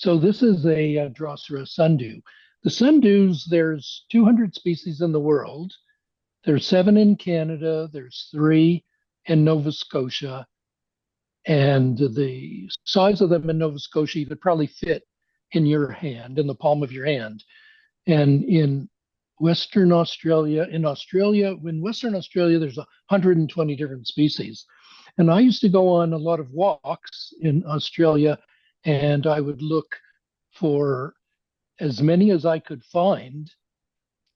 So this is a Drosera sundew. The sundews, there's 200 species in the world. There's 7 in Canada. There's 3 in Nova Scotia. And the size of them in Nova Scotia, you could probably fit in your hand, in the palm of your hand. And in Western Australia, in Western Australia, there's 120 different species. And I used to go on a lot of walks in Australia, and I would look for as many as I could find.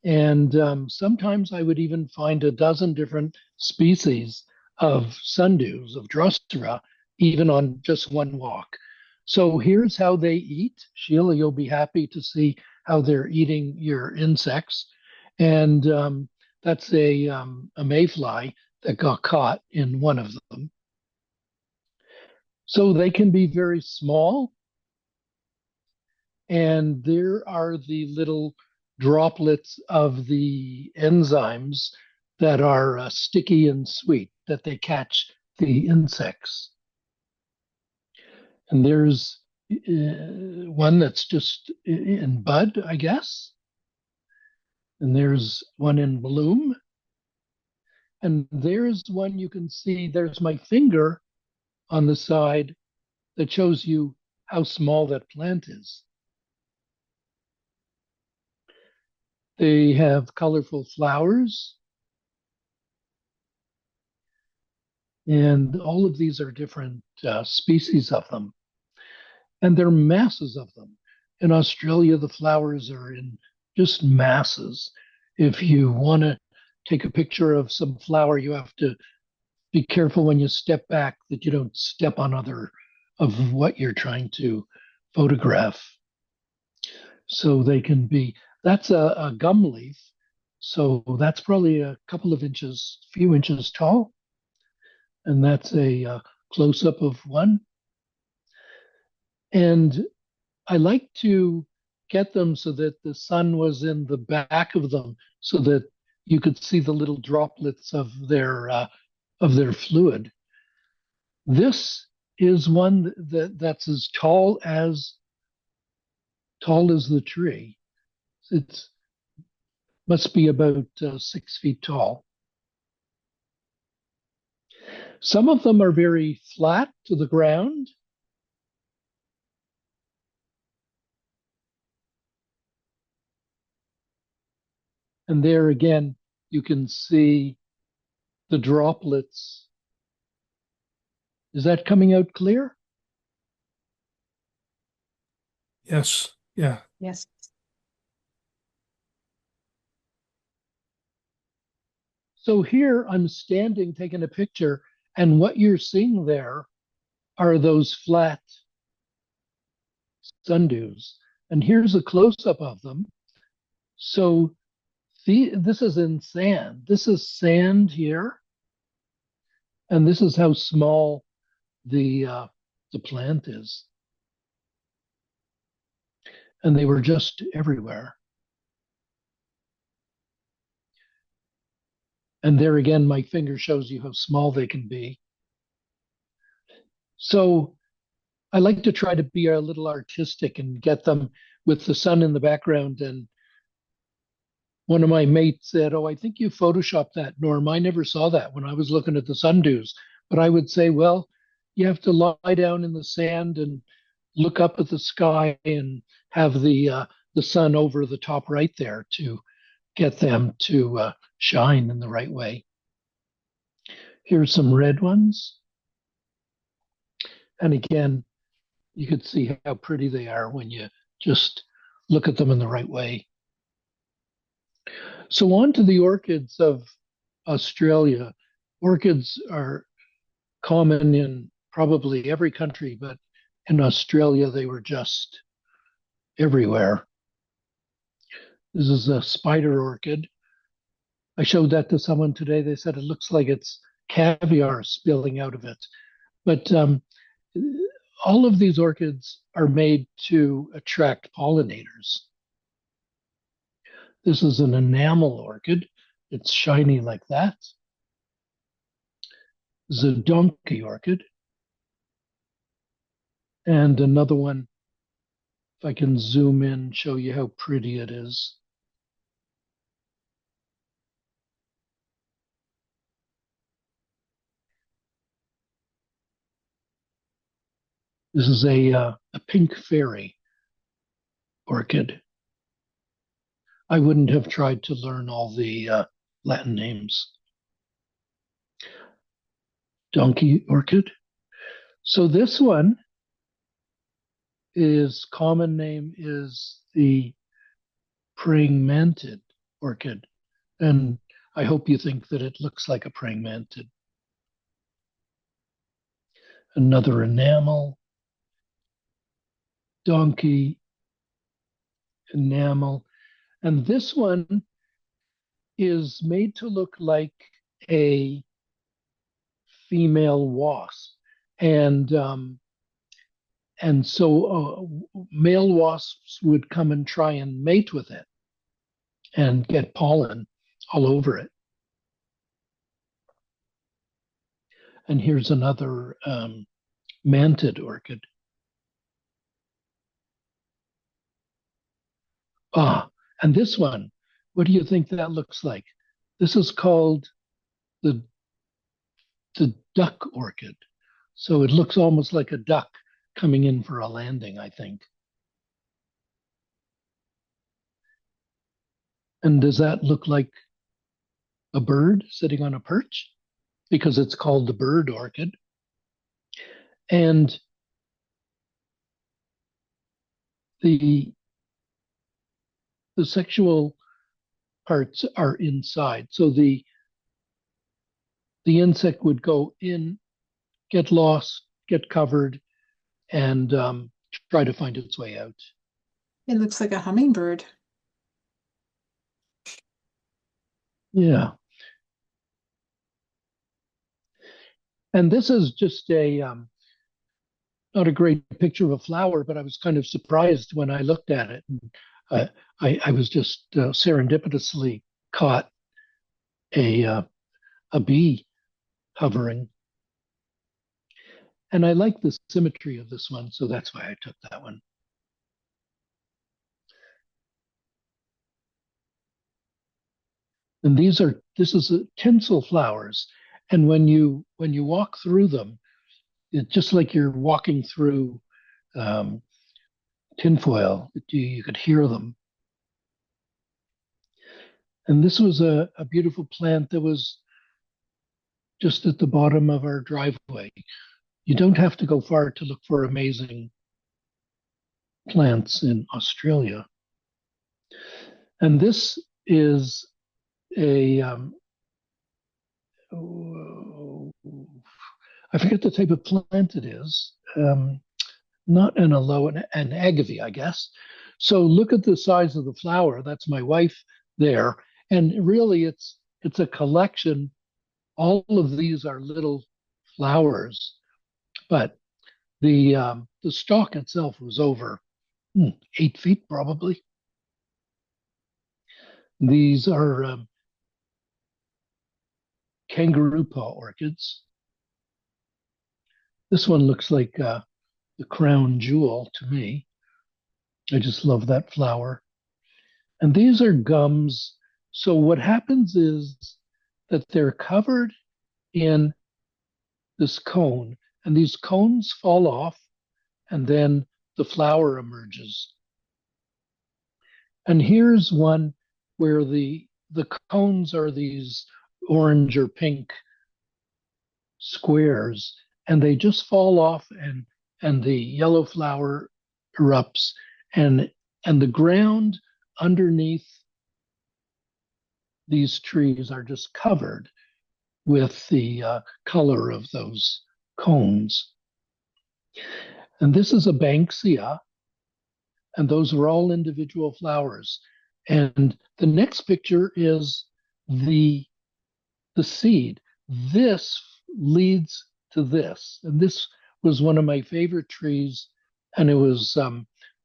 And sometimes I would even find a dozen different species of sundews, of Drosera, even on just one walk. So here's how they eat. Sheila, you'll be happy to see how they're eating your insects. And that's a mayfly that got caught in one of them. So they can be very small. And there are the little droplets of the enzymes that are sticky and sweet that they catch the insects. And there's one that's just in bud, I guess. And there's one in bloom. And there's one you can see, there's my finger on the side that shows you how small that plant is. They have colorful flowers. And all of these are different species of them. And there are masses of them. In Australia, the flowers are in just masses. If you want to take a picture of some flower, you have to be careful when you step back that you don't step on other of what you're trying to photograph. So they can be, that's a gum leaf. So that's probably a couple of inches, few inches tall. And that's a close-up of one. And I like to get them so that the sun was in the back of them so that you could see the little droplets of their fluid. This is one that's as tall as the tree. It must be about 6 feet tall. Some of them are very flat to the ground. And there again, you can see the droplets. Is that coming out clear? Yes. Yeah. Yes. So here I'm standing taking a picture, and what you're seeing there are those flat sundews. And here's a close-up of them. So this is in sand. This is sand here. And this is how small the plant is. And they were just everywhere. And there again, my finger shows you how small they can be. So I like to try to be a little artistic and get them with the sun in the background. And one of my mates said, "Oh, I think you photoshopped that, Norm. I never saw that when I was looking at the sundews." But I would say, well, you have to lie down in the sand and look up at the sky and have the sun over the top right there to get them to shine in the right way. Here's some red ones. And again, you could see how pretty they are when you just look at them in the right way. So on to the orchids of Australia. Orchids are common in probably every country, but in Australia, they were just everywhere. This is a spider orchid. I showed that to someone today. They said it looks like it's caviar spilling out of it. But all of these orchids are made to attract pollinators. This is an enamel orchid. It's shiny like that. This is a donkey orchid. And another one If I can zoom in, show you how pretty it is. This is a pink fairy orchid. I wouldn't have tried to learn all the Latin names. Donkey orchid. So this one is common name is the praying mantid orchid. And I hope you think that it looks like a praying mantid. Another enamel, donkey enamel. And this one is made to look like a female wasp. And so male wasps would come and try and mate with it and get pollen all over it. And here's another mantid orchid. Ah, and this one, what do you think that looks like? This is called the the duck orchid. So it looks almost like a duck coming in for a landing, I think. And does that look like a bird sitting on a perch? Because it's called the bird orchid. And the the sexual parts are inside. So the insect would go in, get lost, get covered, and try to find its way out. It looks like a hummingbird. Yeah. And this is just a not a great picture of a flower, but I was kind of surprised when I looked at it. And, I was just serendipitously caught a bee hovering, and I like the symmetry of this one, so that's why I took that one. And this is tinsel flowers, and when you walk through them, it's just like you're walking through um, tinfoil. You could hear them. And this was a beautiful plant that was just at the bottom of our driveway. You don't have to go far to look for amazing plants in Australia. And this is a I forget the type of plant it is. Not an aloe, an agave, I guess. So look at the size of the flower. That's my wife there, and really, it's a collection. All of these are little flowers, but the stalk itself was over 8 feet probably. These are kangaroo paw orchids. This one looks like the crown jewel to me. I just love that flower. And these are gums. So what happens is that they're covered in this cone, and these cones fall off, and then the flower emerges. And here's one where the cones are these orange or pink squares, and they just fall off, and the yellow flower erupts, and the ground underneath these trees are just covered with the color of those cones. And this is a Banksia, and those are all individual flowers. And the next picture is the seed. This leads to this, and this was one of my favorite trees, and it was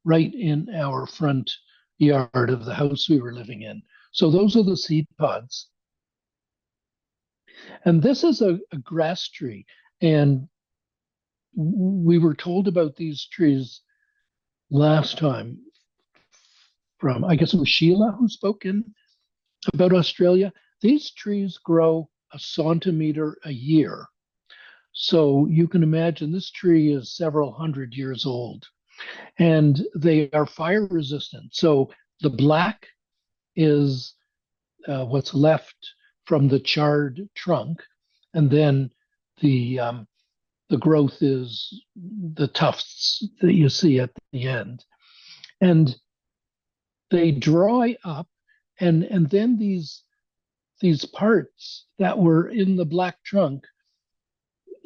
right in our front yard of the house we were living in. So those are the seed pods. And this is a grass tree. And we were told about these trees last time from, I guess it was Sheila who spoke in about Australia. These trees grow a centimeter a year. So you can imagine this tree is several hundred years old and they are fire resistant. So the black is what's left from the charred trunk, and then the growth is the tufts that you see at the end, and they dry up, and then these parts that were in the black trunk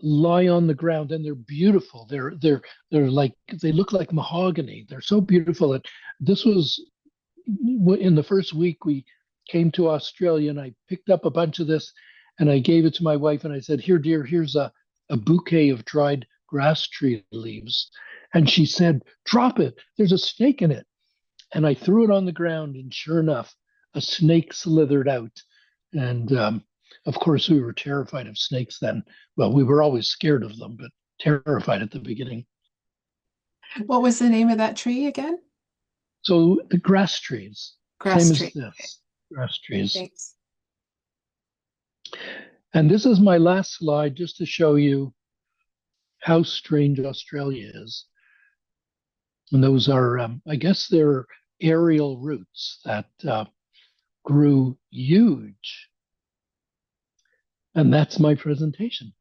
lie on the ground, and they're beautiful. They're like, they look like mahogany. They're so beautiful. That this was in the first week we came to Australia, and I picked up a bunch of this and I gave it to my wife and I said, "Here, dear, here's a bouquet of dried grass tree leaves." And she said, "Drop it. There's a snake in it." And I threw it on the ground, and sure enough, a snake slithered out. And of course, we were terrified of snakes then. Well, we were always scared of them, but terrified at the beginning. What was the name of that tree again? So the grass trees, Grass same tree. as this, grass trees. Thanks. And this is my last slide just to show you how strange Australia is. And those are, I guess they're aerial roots that grew huge. And that's my presentation.